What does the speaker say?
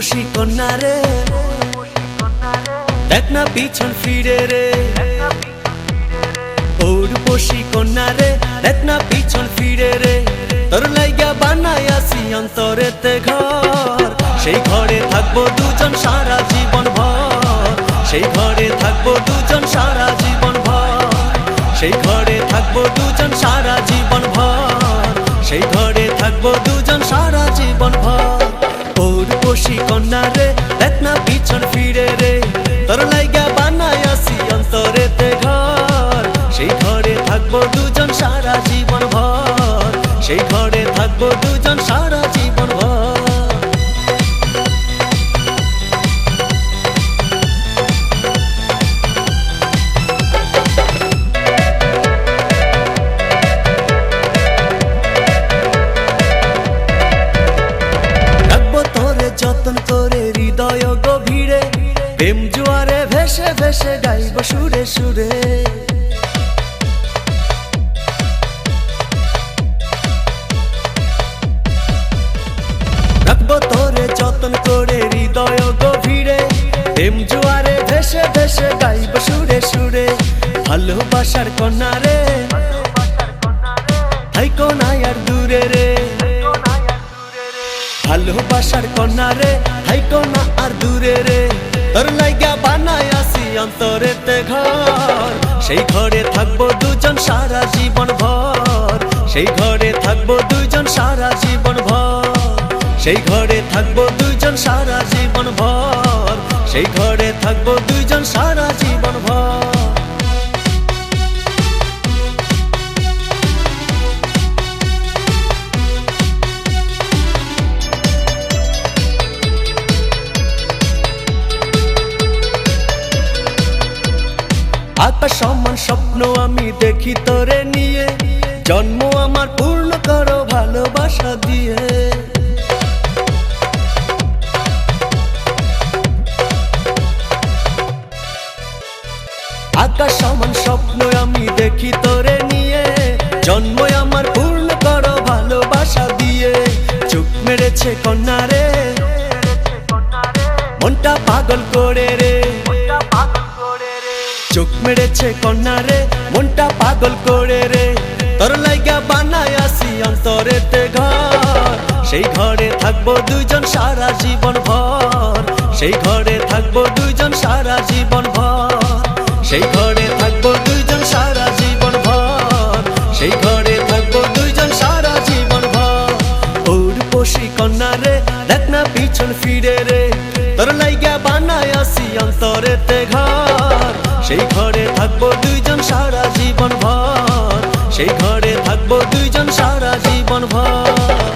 উর্বশী কন্যা রে, দেখ না পিছন ফিরে রে। উর্বশী কন্যা রে, দেখ না পিছন ফিরে রে। তোর লাইগা বানাই আসি অন্তরেতে ঘর, সেই ঘরে থাকবো দুজন সারা জীবন ভর। সেই ঘরে থাকবো দুজন সারা জীবন ভর। সেই ঘরে থাকবো দুজন সারা জীবন ভর। সেই ঘরে থাকবো দুজন সারা জীবন ভর। উর্বশী কন্যা রে, দেখ না পিছন ফিরে রে। তোর লাইগা বানাই আসি অন্তরেতে ঘর, সেই ঘরে থাকবো দুজন সারা জীবন ভর। সেই ঘরে থাকবো দুজন সারা জীবন ভর। যতন করে হৃদয় গভীরে, প্রেম জোয়ারে ভেসে ভেসে গাইব সুরে সুরে। রাখবো তোরে যতন করে হৃদয় গভীরে, প্রেম জোয়ারে ভেসে ভেসে গাইব সুরে সুরে। ভালোবাসার কন্যা রে, থাইকো না আর দূরে রে। ভালোবাসার কন্যা রে, থাইকো না আর দূরে রে। তোর লাইগা বানাই আসি অন্তরেতে ঘর, সেই ঘরে থাকবো দুজন সারা জীবন ভর। সেই ঘরে থাকবো দুজন সারা জীবন ভর। সেই ঘরে থাকবো দুজন সারা জীবন ভর। সেই ঘরে থাকবো দুজন সারা জীবন ভর। আকাশ সমান স্বপ্ন আমি দেখি তোরে নিয়ে, জন্ম আমার পূর্ণ করো ভালোবাসা দিয়ে। আকাশ সমান স্বপ্ন আমি দেখি তোরে নিয়ে, জন্ম আমার পূর্ণ করো ভালোবাসা দিয়ে। চোখ মেরেছে কন্যা রে, মনটা পাগল করে রে। চোখ মেরেছে কন্যা রে, মনটা পাগল করে রে। তোর লাইগা বানাই আসি অন্তরেতে ঘর, সেই ঘরে থাকবো দুজন সারা জীবন ভর। সেই ঘরে থাকবো দুজন সারা জীবন ভর। সেই ঘরে থাকবো দুজন সারা জীবন ভর। সেই ঘরে থাকবো দুজন সারা জীবন ভর। উর্বশী কন্যা রে, দেখ না পিছন ফিরে রে। তোর লাইগা বানাই আসি অন্তরেতে ঘর, সেই ঘরে থাকবো দুইজন সারা জীবন ভর। সেই ঘরে থাকবো দুইজন সারা জীবন ভর।